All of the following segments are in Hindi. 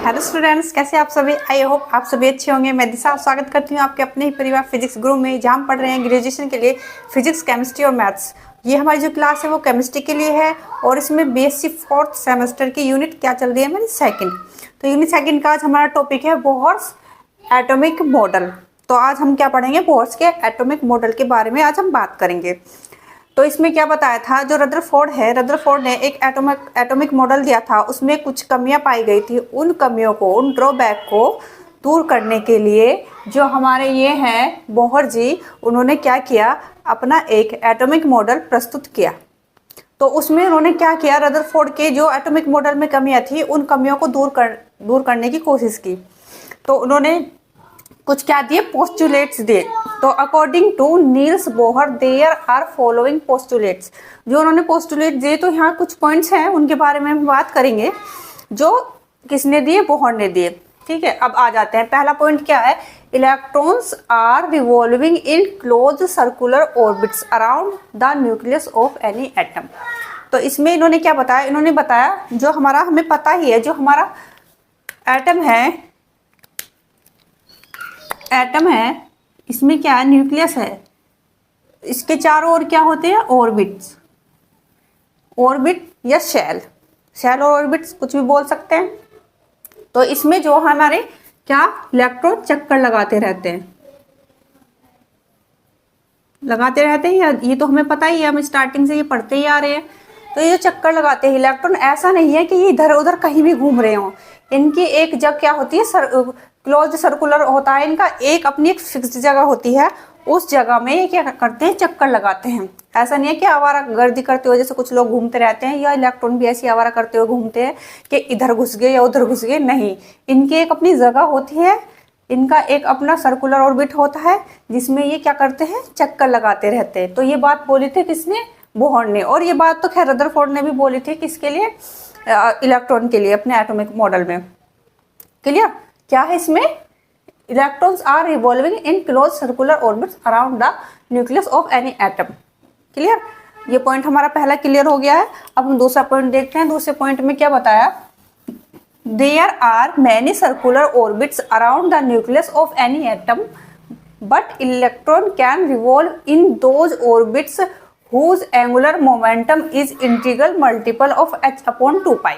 हेलो स्टूडेंट्स, कैसे आप सभी। आई होप आप सभी अच्छे होंगे। मैं दिशा स्वागत करती हूँ आपके अपने ही परिवार फिजिक्स ग्रुप में, जहाँ हम पढ़ रहे हैं ग्रेजुएशन के लिए फिजिक्स, केमिस्ट्री और मैथ्स। ये हमारी जो क्लास है वो केमिस्ट्री के लिए है और इसमें बीएससी 4th सेमेस्टर की यूनिट क्या चल रही है, मेरी सेकंड। तो यूनिट सेकंड का आज हमारा टॉपिक है बोहर्स एटॉमिक मॉडल। तो आज हम क्या पढ़ेंगे, बोहर्स के एटॉमिक मॉडल के बारे में आज हम बात करेंगे। तो इसमें क्या बताया था, जो रदरफोर्ड ने एक एटॉमिक मॉडल दिया था, उसमें कुछ कमियां पाई गई थी। उन कमियों को, उन ड्रॉबैक को दूर करने के लिए जो हमारे ये हैं बोहर जी, उन्होंने क्या किया, अपना एक एटॉमिक मॉडल प्रस्तुत किया। तो उसमें उन्होंने क्या किया, रदरफोर्ड के जो एटॉमिक मॉडल में कमियां थी, उन कमियों को दूर करने की कोशिश की। तो उन्होंने कुछ क्या दिए, पोस्टुलेट्स दिए। तो according to Niels Bohr there are following postulates. जो उन्होंने पोस्टुलेट दिए, तो यहाँ कुछ पॉइंट्स हैं, उनके बारे में हम बात करेंगे, जो किसने दिए, बोहर ने दिए। ठीक है, अब आ जाते हैं। पहला पॉइंट क्या है, electrons are revolving in close circular orbits around the nucleus of any atom. तो इसमें इन्होंने क्या बताया, इन्होंने बताया जो हमारा, हमें पता ही है, जो हमारा एटम है, इसमें क्या है, न्यूक्लियस है, इसके चारों ओर क्या होते हैं, ऑर्बिट्स, ऑर्बिट या शेल और ऑर्बिट्स, कुछ भी बोल सकते हैं। तो इसमें जो हमारे क्या, इलेक्ट्रॉन चक्कर लगाते रहते हैं, या ये तो हमें पता ही है, हम स्टार्टिंग से ये पढ़ते ही आ रहे हैं। तो ये चक्कर लगाते हैं इलेक्ट्रॉन, ऐसा नहीं है कि ये इधर उधर कहीं भी घूम रहे हों। इनकी एक जगह क्या होती है, क्लोज सर्कुलर होता है इनका, एक अपनी एक फिक्स्ड जगह होती है, उस जगह में ये क्या करते हैं, चक्कर लगाते हैं। ऐसा नहीं है कि आवारा गर्दी करते हुए जैसे कुछ लोग घूमते रहते हैं, या इलेक्ट्रॉन भी ऐसी आवारा करते हुए घूमते हैं कि इधर घुस गए या उधर घुस गए, नहीं। इनकी एक अपनी जगह होती है, इनका एक अपना सर्कुलर ऑर्बिट होता है, जिसमें ये क्या करते हैं, चक्कर लगाते रहते हैं। तो ये बात बोली थी किसने, बोहर ने। और ये बात तो खैर रदरफोर्ड ने भी बोली थी, किसके लिए, इलेक्ट्रॉन के लिए, अपने एटॉमिक मॉडल में। क्लियर, क्या है इसमें, electrons are revolving in close circular orbits around the nucleus of any atom. Clear, ये पॉइंट हमारा पहला क्लियर हो गया है। अब हम दूसरा पॉइंट देखते हैं। दूसरे पॉइंट में क्या बताया, there are many circular orbits around the nucleus of any atom but electron can revolve in those orbits whose angular momentum is integral multiple of h/2π।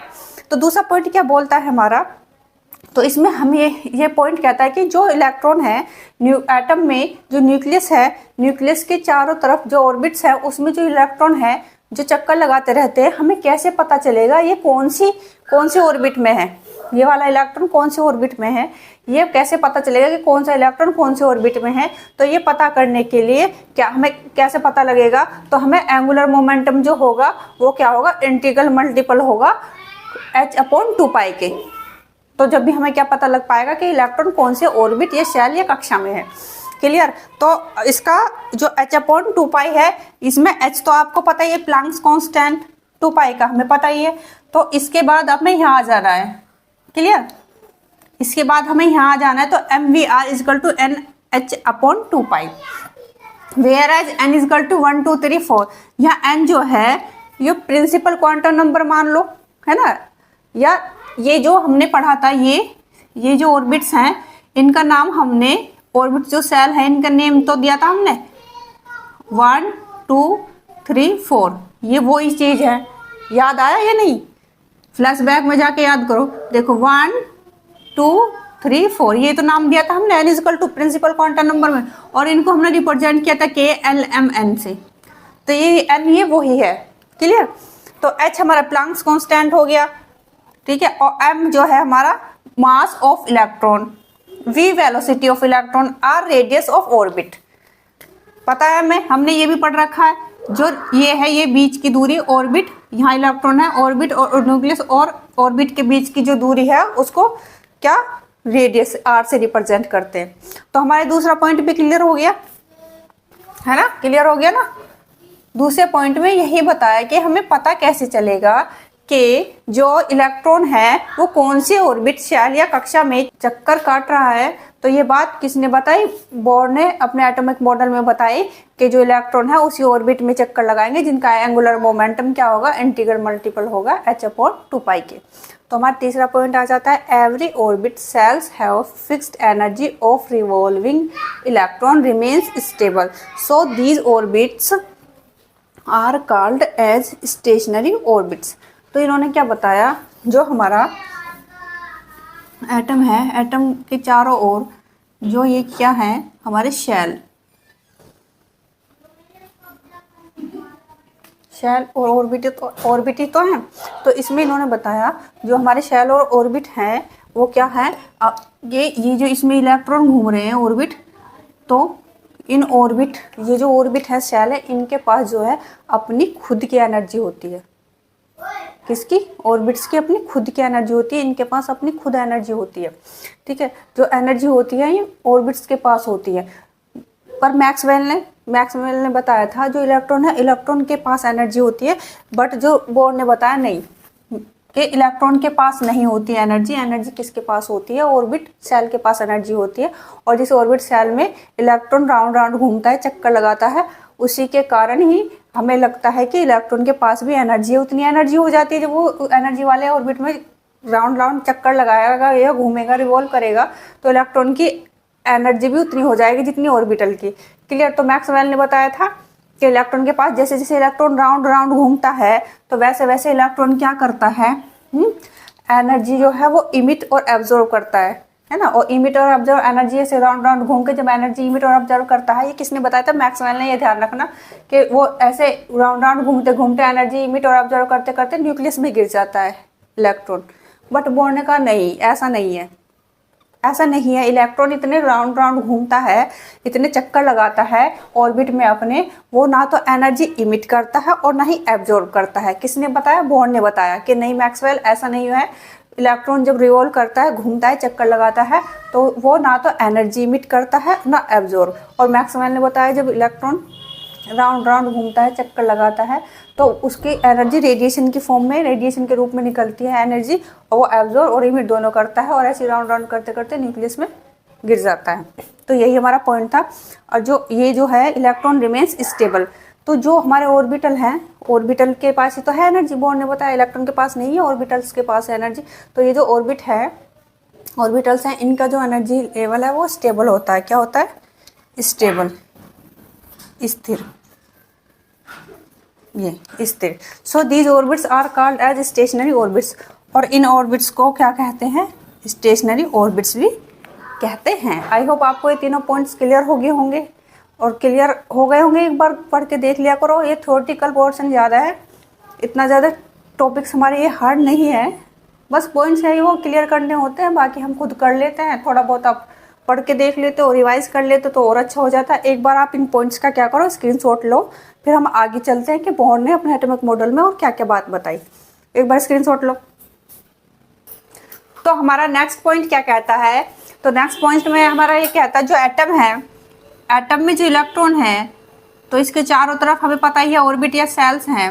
तो दूसरा पॉइंट क्या बोलता है हमारा, तो इसमें हम ये पॉइंट कहता है कि जो इलेक्ट्रॉन है एटम में, जो न्यूक्लियस है, न्यूक्लियस के चारों तरफ जो ऑर्बिट्स है, उसमें जो इलेक्ट्रॉन है जो चक्कर लगाते रहते हैं, हमें कैसे पता चलेगा ये कौन सी ऑर्बिट में है, ये वाला इलेक्ट्रॉन कौन सी ऑर्बिट में है, ये कैसे पता चलेगा कि कौन सा इलेक्ट्रॉन कौन सी ऑर्बिट में है। तो ये पता करने के लिए क्या, हमें कैसे पता लगेगा, तो हमें एंगुलर मोमेंटम जो होगा वो क्या होगा, इंटीग्रल मल्टीपल होगा h/2π के। तो जब भी हमें क्या पता लग पाएगा कि इलेक्ट्रॉन कौन से ऑर्बिट या शेल या कक्षा में है। क्लियर, तो इसका जो h/2π है, इसमें h तो आपको पता ही है, प्लैंक्स कांस्टेंट, 2π का हमें पता ही है। तो इसके बाद हमें यहाँ आ जाना है। क्लियर, इसके बाद हमें यहाँ आ जाना है। तो mvr = n/2π, where as n = 1 2 3 4। यहाँ n जो है ये प्रिंसिपल क्वांटम नंबर मान लो, है ना, या ये जो हमने पढ़ा था, ये जो ऑर्बिट्स हैं, इनका नाम हमने, ऑर्बिट जो सेल है इनका नेम तो दिया था हमने, 1 2 3 4। ये वो ही चीज है, याद आया या नहीं, फ्लैशबैक में जाके याद करो। देखो 1 2 3 4, ये तो नाम दिया था हमने, n = प्रिंसिपल क्वांटम नंबर में, और इनको हमने रिप्रेजेंट किया था KLMN से। तो ये n ये वही है। क्लियर, तो h हमारा प्लैंक्स कांस्टेंट हो गया, ठीक है, और m जो है हमारा mass of electron, v velocity of electron, r radius of orbit. पता है हमें, हमने ये भी पढ़ रखा है, जो ये है, ये बीच की दूरी ऑर्बिट, यहाँ इलेक्ट्रॉन है, ऑर्बिट और न्यूक्लियस और ऑर्बिट के बीच की जो दूरी है उसको क्या, रेडियस r से रिप्रेजेंट करते हैं। तो हमारे दूसरा पॉइंट भी क्लियर हो गया है ना, क्लियर हो गया ना। दूसरे पॉइंट में यही बताया कि हमें पता कैसे चलेगा कि जो इलेक्ट्रॉन है वो कौन सी ऑर्बिट, शेल या कक्षा में चक्कर काट रहा है। तो ये बात किसने बताई, बोहर ने अपने एटॉमिक मॉडल में बताई कि जो इलेक्ट्रॉन है उसी ऑर्बिट में चक्कर लगाएंगे जिनका एंगुलर मोमेंटम क्या होगा, इंटीग्रल मल्टीपल होगा h/2π के। तो हमारा तीसरा पॉइंट आ जाता है every orbit cells have fixed energy of revolving electron remains stable, so these orbits are called as stationary orbits. तो इन्होंने क्या बताया, जो हमारा एटम है, एटम के चारों ओर जो ये क्या है हमारे शेल और ऑर्बिट ही तो हैं। तो इसमें इन्होंने बताया जो हमारे शेल और ऑर्बिट हैं वो क्या है, ये जो इसमें इलेक्ट्रॉन घूम रहे हैं ऑर्बिट, तो इन ऑर्बिट, ये जो ऑर्बिट है शेल है, इनके पास जो है अपनी खुद की एनर्जी होती है। किसकी? ऑर्बिट्स की अपनी खुद की एनर्जी होती है, इनके पास अपनी खुद एनर्जी होती है। ठीक है, जो एनर्जी होती है ये ऑर्बिट्स के पास होती है। पर मैक्सवेल ने बताया था जो इलेक्ट्रॉन है, इलेक्ट्रॉन के पास एनर्जी होती है, बट जो बोर ने बताया नहीं कि इलेक्ट्रॉन के पास नहीं होती है एनर्जी। एनर्जी किसके पास होती है? ऑर्बिट सेल के पास एनर्जी होती है। और जिस ऑर्बिट सेल में इलेक्ट्रॉन राउंड राउंड घूमता है, चक्कर लगाता है, उसी के कारण ही हमें लगता है कि इलेक्ट्रॉन के पास भी एनर्जी है। उतनी एनर्जी हो जाती है जब वो एनर्जी वाले ऑर्बिट में राउंड राउंड चक्कर लगाएगा या घूमेगा, रिवॉल्व करेगा, तो इलेक्ट्रॉन की एनर्जी भी उतनी हो जाएगी जितनी ऑर्बिटल की। क्लियर? तो मैक्सवेल ने बताया था कि इलेक्ट्रॉन के पास जैसे जैसे इलेक्ट्रॉन राउंड राउंड घूमता है तो वैसे वैसे इलेक्ट्रॉन क्या करता है, एनर्जी जो है वो इमिट और एब्जॉर्ब करता है ना। और इमिट और एब्जॉर्ब एनर्जी ऐसे राउंड राउंड घूम के जब एनर्जी इमिट और एब्जॉर्ब करता है, ये किसने बताया था? मैक्सवेल ने। ये ध्यान रखना कि वो ऐसे राउंड राउंड घूमते घूमते एनर्जी इमिट और एब्जॉर्ब करते करते न्यूक्लियस में गिर जाता है इलेक्ट्रॉन। बट बोर ने कहा नहीं, ऐसा नहीं है, ऐसा नहीं है। इलेक्ट्रॉन इतने राउंड राउंड घूमता है, इतने चक्कर लगाता है ऑर्बिट में अपने, वो ना तो एनर्जी इमिट करता है और ना ही एब्जॉर्ब करता है। किसने बताया? बोर ने बताया कि नहीं मैक्सवेल, ऐसा नहीं है। इलेक्ट्रॉन जब रिवॉल्व करता है, घूमता है, चक्कर लगाता है, तो वो ना तो एनर्जी इमिट करता है ना एब्जॉर्ब। और मैक्सवेल ने बताया जब इलेक्ट्रॉन राउंड राउंड घूमता है, चक्कर लगाता है, तो उसकी एनर्जी रेडिएशन की फॉर्म में, रेडिएशन के रूप में निकलती है एनर्जी, और वो एब्जॉर्ब और इमिट दोनों करता है, और ऐसे राउंड राउंड करते करते न्यूक्लियस में गिर जाता है। तो यही हमारा पॉइंट था। और जो ये जो है इलेक्ट्रॉन रिमेन्स स्टेबल, तो जो हमारे ऑर्बिटल हैं, ऑर्बिटल के पास ही तो है एनर्जी। बोर ने बताया इलेक्ट्रॉन के पास नहीं है, ऑर्बिटल्स के पास है एनर्जी। तो ये जो ऑर्बिट है, ऑर्बिटल्स हैं, इनका जो एनर्जी लेवल है वो स्टेबल होता है। क्या होता है? स्टेबल, स्थिर, ये स्थिर। So these orbits are called as stationary orbits. और इन ऑर्बिट्स को क्या कहते हैं? स्टेशनरी ऑर्बिट्स भी कहते हैं। आई होप आपको ये तीनों पॉइंट्स क्लियर हो गए होंगे और क्लियर हो गए होंगे। एक बार पढ़ के देख लिया करो। ये थ्योरेटिकल पोर्शन ज़्यादा है, इतना ज़्यादा टॉपिक्स हमारे ये हार्ड नहीं है, बस पॉइंट्स है वो क्लियर करने होते हैं, बाकी हम खुद कर लेते हैं। थोड़ा बहुत आप पढ़ के देख लेते हो, रिवाइज कर लेते तो और अच्छा हो जाता है। एक बार आप इन पॉइंट्स का क्या करो, स्क्रीनशॉट लो, फिर हम आगे चलते हैं कि बोर ने अपने एटॉमिक मॉडल में और क्या क्या बात बताई। एक बार स्क्रीनशॉट लो। तो हमारा नेक्स्ट पॉइंट क्या कहता है? तो नेक्स्ट पॉइंट में हमारा ये कहता है जो एटम है, एटम में जो इलेक्ट्रॉन है, तो इसके चारों तरफ हमें पता ही है ऑर्बिट या सेल्स हैं।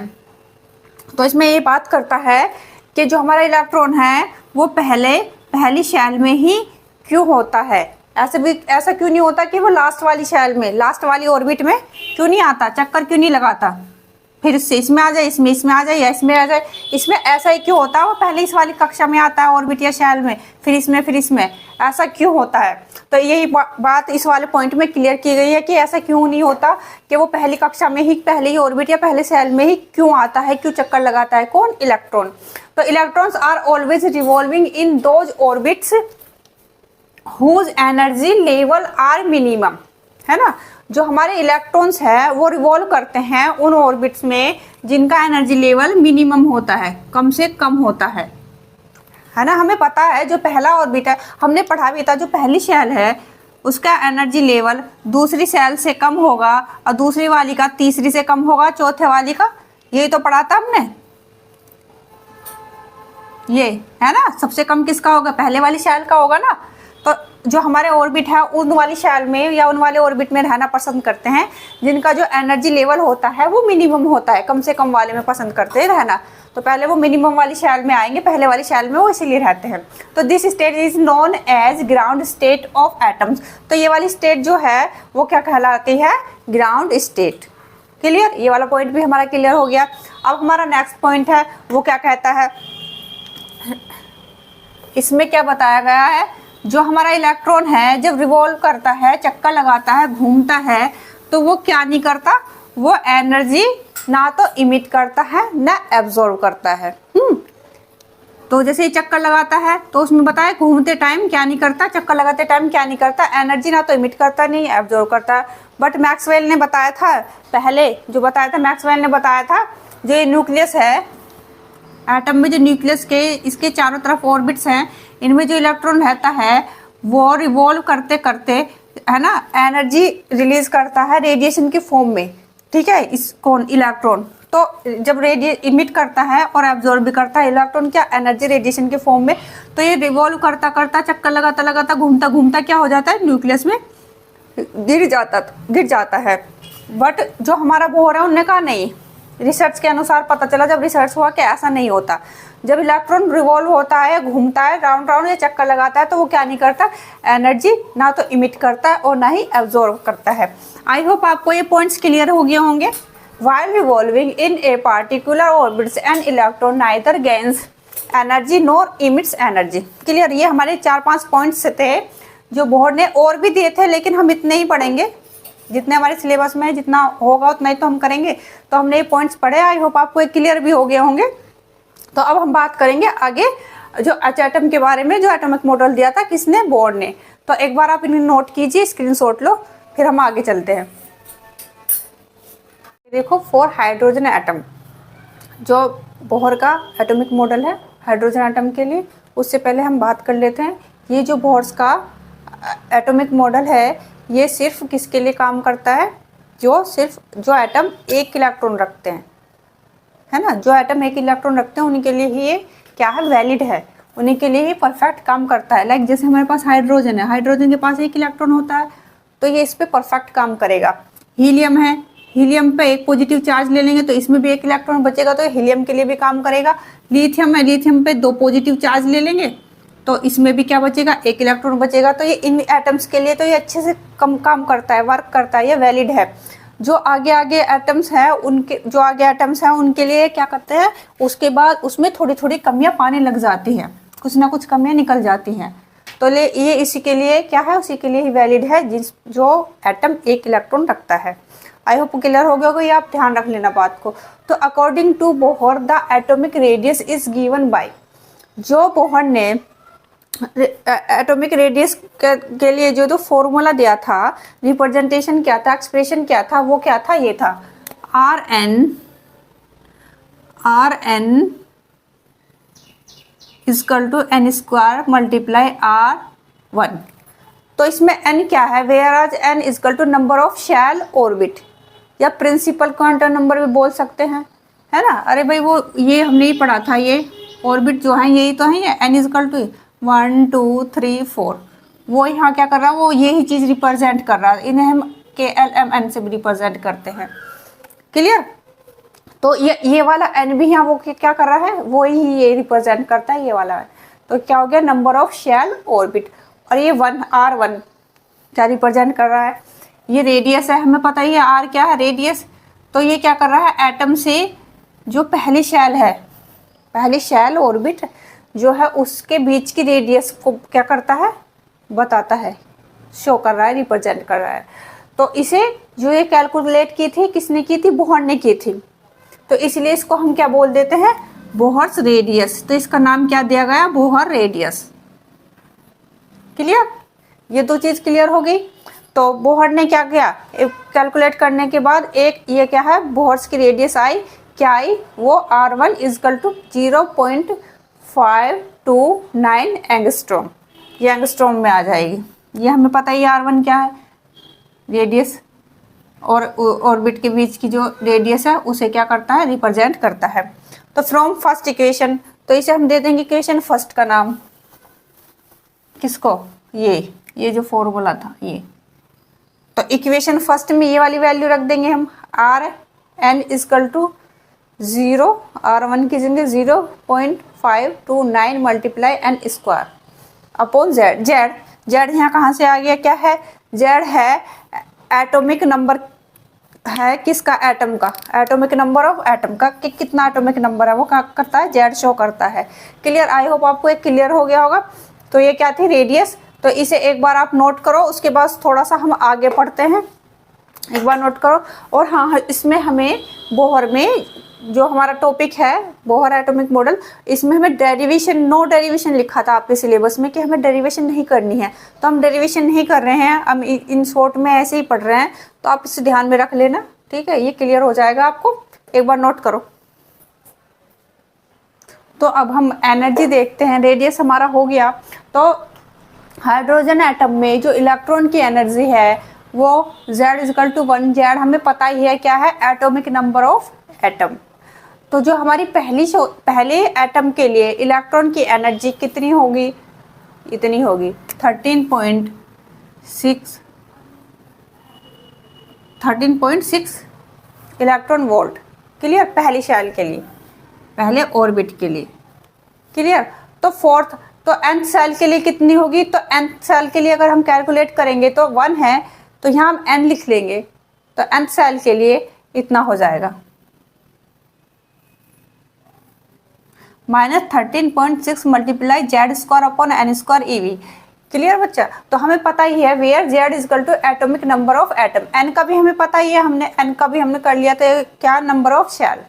तो इसमें ये बात करता है कि जो हमारा इलेक्ट्रॉन है वो पहली शेल में ही क्यों होता है। ऐसा क्यों नहीं होता कि वो लास्ट वाली शेल में, लास्ट वाली ऑर्बिट में क्यों नहीं आता, चक्कर क्यों नहीं लगाता, फिर इसमें आ जाए, इसमें आ जाए या इसमें आ जाए। इसमें ऐसा ही क्यों होता है? वो पहले इस वाली कक्षा में आता है ऑर्बिट या शेल में, फिर इसमें, ऐसा क्यों होता है? तो यही बात इस वाले पॉइंट में क्लियर की गई है कि ऐसा क्यों नहीं होता कि वो पहली कक्षा में ही, पहले ही ऑर्बिट या पहले शेल में ही क्यों आता है, क्यों चक्कर लगाता है। कौन? इलेक्ट्रॉन। तो electrons are always revolving in those orbits whose energy level are minimum, है ना। जो हमारे इलेक्ट्रॉन्स है वो रिवॉल्व करते हैं उन ऑर्बिट्स में जिनका एनर्जी लेवल मिनिमम होता है, कम से कम होता है ना। हमें पता है जो पहला ऑर्बिट है, हमने पढ़ा भी था, जो पहली शेल है उसका एनर्जी लेवल दूसरी शेल से कम होगा और दूसरी वाली का तीसरी से कम होगा, चौथे वाली का, यही तो पढ़ा था हमने। ये है ना, सबसे कम किसका होगा? पहले वाली शेल का होगा ना। तो जो हमारे ऑर्बिट है उन वाली शेल में या उन वाले ऑर्बिट में रहना पसंद करते हैं जिनका जो एनर्जी लेवल होता है वो मिनिमम होता है, कम से कम वाले में पसंद करते हैं रहना। तो पहले वो मिनिमम वाली शेल में आएंगे, पहले वाली शेल में वो इसीलिए रहते हैं। तो this state is known as ground state of atoms. तो ये वाली स्टेट जो है वो क्या कहलाती है? Ground state. क्लियर? ये वाला पॉइंट भी हमारा क्लियर हो गया। अब हमारा नेक्स्ट पॉइंट है वो क्या कहता है? इसमें क्या बताया गया है, जो हमारा इलेक्ट्रॉन है जब रिवॉल्व करता है, चक्कर लगाता है, घूमता है, तो वो क्या नहीं करता, वो एनर्जी ना तो इमिट करता है ना एब्जॉर्ब करता है। तो जैसे ये चक्कर लगाता है तो उसमें बताया घूमते टाइम क्या नहीं करता, चक्कर लगाते टाइम क्या नहीं करता, एनर्जी ना तो इमिट करता नहीं एब्जॉर्ब करता। बट मैक्सवेल ने बताया था, पहले जो बताया था मैक्सवेल ने बताया था, जो ये न्यूक्लियस है एटम में, जो न्यूक्लियस के इसके चारों तरफ ऑर्बिट्स हैं, इनमें जो इलेक्ट्रॉन रहता है वो रिवॉल्व करते करते है ना एनर्जी रिलीज करता है रेडिएशन के फॉर्म में। ठीक है, इस कौन इलेक्ट्रॉन तो जब इमिट करता है और एब्जॉर्ब भी करता है इलेक्ट्रॉन क्या एनर्जी रेडिएशन के फॉर्म में। तो ये रिवॉल्व करता करता चक्कर लगाता लगाता घूमता घूमता क्या हो जाता है, न्यूक्लियस में गिर जाता है। बट जो हमारा बोहर है उनने कहा नहीं, रिसर्च के अनुसार पता चला जब रिसर्च हुआ कि ऐसा नहीं होता। जब इलेक्ट्रॉन रिवॉल्व होता है, घूमता है राउंड राउंड या चक्कर लगाता है, तो वो क्या नहीं करता, एनर्जी ना तो इमिट करता है और ना ही एब्जॉर्ब करता है। आई होप आपको ये पॉइंट्स क्लियर हो गए होंगे। While revolving in a particular orbit, an electron neither gains energy nor emits energy. Clear, ये हमारे 4-5 पॉइंट्स थे जो बोर्ड ने और भी दिए थे, लेकिन हम इतने ही पढ़ेंगे जितने हमारे सिलेबस में जितना होगा उतना ही तो हम करेंगे। तो हमने ये पॉइंट्स पढ़े, आई होप आपको क्लियर भी हो गए होंगे। तो अब हम बात करेंगे आगे जो एटम के बारे में, जो एटॉमिक मॉडल दिया था किसने, बोर्ड ने। तो एक बार आप इन्हें नोट कीजिए, स्क्रीनशॉट लो, फिर हम आगे चलते हैं। देखो, फॉर हाइड्रोजन एटम, जो बोहर का एटॉमिक मॉडल है हाइड्रोजन एटम के लिए, उससे पहले हम बात कर लेते हैं ये जो बोहर का एटॉमिक मॉडल है ये सिर्फ किसके लिए काम करता है, जो एटम एक इलेक्ट्रॉन रखते हैं, है ना, जो एटम एक इलेक्ट्रॉन रखते हैं उन्हीं के लिए ही ये क्या है, वैलिड है, उन्हीं के लिए ही परफेक्ट काम करता है। लाइक जैसे हमारे पास हाइड्रोजन है, हाइड्रोजन के पास एक इलेक्ट्रॉन होता है तो ये इस पर परफेक्ट काम करेगा। हीलियम है, हीलियम पे एक पॉजिटिव चार्ज ले लेंगे तो इसमें भी एक इलेक्ट्रॉन बचेगा, तो हीलियम के लिए भी काम करेगा। लिथियम है, लिथियम पे 2 पॉजिटिव चार्ज ले लेंगे तो इसमें भी क्या बचेगा, एक इलेक्ट्रॉन बचेगा। तो ये इन एटम्स के लिए तो ये अच्छे से कम काम करता है, वर्क करता है, ये वैलिड है। जो आगे आगे एटम्स हैं उनके लिए क्या करते हैं, उसके बाद उसमें थोड़ी थोड़ी कमियां पाने लग जाती हैं, कुछ ना कुछ कमियां निकल जाती हैं। तो ये इसी के लिए क्या है, उसी के लिए ही वैलिड है जो एटम एक इलेक्ट्रॉन रखता है। आई होप क्लियर हो गया होगा, ये आप ध्यान रख लेना बात को। तो according to Bohr the atomic radius is given by, जो बोहर ने एटॉमिक रेडियस के लिए जो फॉर्मूला दिया था, रिप्रेजेंटेशन क्या था, एक्सप्रेशन क्या था, वो क्या था, ये था Rn equal to n² multiply R1। तो इसमें n क्या है, वेयर आज n equal to number of shell orbit, या प्रिंसिपल क्वांटम नंबर भी बोल सकते हैं, है ना। अरे भाई वो ये हमने ही पढ़ा था, ये ऑर्बिट जो है यही तो है, n इक्वल टू 1 2 3 4, वो यहाँ क्या कर रहा है, वो यही चीज़ रिप्रेजेंट कर रहा है। इन्हें हम KLMN से भी रिप्रेजेंट करते हैं। क्लियर, तो ये वाला n भी यहाँ वो क्या कर रहा है, वो ही ये रिप्रेजेंट करता है, ये वाला है। तो क्या हो गया, नंबर ऑफ शेल ऑर्बिट। और ये R1 क्या रिप्रेजेंट कर रहा है, ये रेडियस है, हमें पता ही है R क्या है, रेडियस। तो ये क्या कर रहा है, एटम से जो पहली शेल ऑर्बिट जो है उसके बीच की रेडियस को क्या करता है, बताता है, शो कर रहा है, रिप्रेजेंट कर रहा है। तो इसे जो ये कैलकुलेट की थी, किसने की थी, बोहर ने की थी। तो इसलिए इसको हम क्या बोल देते हैं, बोहर्स रेडियस। तो इसका नाम क्या दिया गया, बोहर रेडियस। क्लियर, ये 2 चीज़ क्लियर हो गई। तो बोहर ने क्या किया, कैलकुलेट करने के बाद एक ये क्या है, बोहर्स की रेडियस आई, क्या आई, वो R1 इक्वल टू 0.529 एंगस्ट्रॉम, ये एंगस्ट्रॉम में आ जाएगी। ये हमें पता ही R1 क्या है, रेडियस, और ऑर्बिट के बीच की जो रेडियस है उसे क्या करता है, रिप्रेजेंट करता है। तो फ्रॉम फर्स्ट इक्वेशन, तो इसे हम दे देंगे इक्वेशन फर्स्ट का नाम, किसको, ये जो फॉर्मूला था ये। तो इक्वेशन फर्स्ट में ये वाली वैल्यू रख देंगे हम, Rn इक्वल टू 0, R1 की जगह 0.529 multiply n² upon Z। Z यहाँ कहाँ से आ गया, क्या है, Z है एटॉमिक नंबर है किसका, एटम का, एटॉमिक नंबर ऑफ एटम का, कि कितना एटॉमिक नंबर है वो क्या करता है, जेड शो करता है। क्लियर, आई होप आपको एक क्लियर हो गया होगा। तो ये क्या थी, रेडियस। तो इसे एक बार आप नोट करो, उसके बाद थोड़ा सा हम आगे पढ़ते हैं, एक बार नोट करो। और हाँ, इसमें हमें बोहर में जो हमारा टॉपिक है बोहर एटॉमिक मॉडल, इसमें हमें डेरिवेशन, नो डेरिवेशन लिखा था आपके सिलेबस में कि हमें डेरिवेशन नहीं करनी है, तो हम डेरिवेशन नहीं कर रहे हैं, हम इन शॉर्ट में ऐसे ही पढ़ रहे हैं। तो आप इसे ध्यान में रख लेना, ठीक है, ये क्लियर हो जाएगा आपको, एक बार नोट करो। तो अब हम एनर्जी देखते हैं, रेडियस हमारा हो गया। तो हाइड्रोजन एटम में जो इलेक्ट्रॉन की एनर्जी है वो Z=1, जेड हमें पता ही है क्या है, एटॉमिक नंबर ऑफ एटम। तो जो हमारी पहले एटम के लिए इलेक्ट्रॉन की एनर्जी कितनी होगी, इतनी होगी 13.6 इलेक्ट्रॉन वोल्ट। क्लियर, पहली शेल के लिए, पहले ऑर्बिट के लिए। क्लियर। तो फोर्थ, तो nth सेल के लिए कितनी होगी, तो nth सेल के लिए अगर हम कैलकुलेट करेंगे तो 1 है, तो यहाँ हम n लिख लेंगे, तो nth सेल के लिए इतना हो जाएगा -13.6 multiply Z² upon n² EV। Clear बच्चा। तो हमें पता ही है where Z= atomic number of atom, n का भी हमें पता ही है, हमने n का भी हमने कर लिया था क्या, नंबर ऑफ शेल।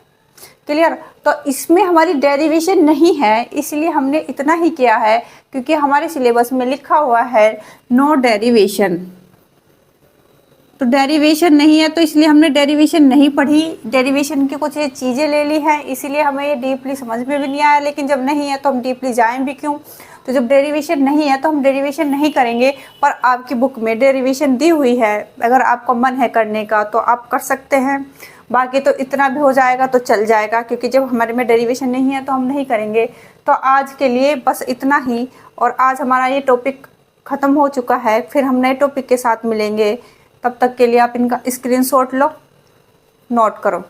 क्लियर। तो इसमें हमारी डेरिवेशन नहीं है, इसलिए हमने इतना ही किया है, क्योंकि हमारे सिलेबस में लिखा हुआ है नो डेरिवेशन। तो डेरिवेशन नहीं है, तो इसलिए हमने डेरिवेशन नहीं पढ़ी, डेरिवेशन की कुछ चीज़ें ले ली हैं, इसीलिए हमें ये डीपली समझ में भी नहीं आया। लेकिन जब नहीं है तो हम डीपली जाएं भी क्यों, तो जब डेरिवेशन नहीं है तो हम डेरिवेशन नहीं करेंगे। पर आपकी बुक में डेरिवेशन दी हुई है, अगर आपका मन है करने का तो आप कर सकते हैं, बाकी तो इतना भी हो जाएगा तो चल जाएगा, क्योंकि जब हमारे में डेरिवेशन नहीं है तो हम नहीं करेंगे। तो आज के लिए बस इतना ही, और आज हमारा ये टॉपिक ख़त्म हो चुका है, फिर हम नए टॉपिक के साथ मिलेंगे। तब तक के लिए आप इनका स्क्रीनशॉट लो, नोट करो।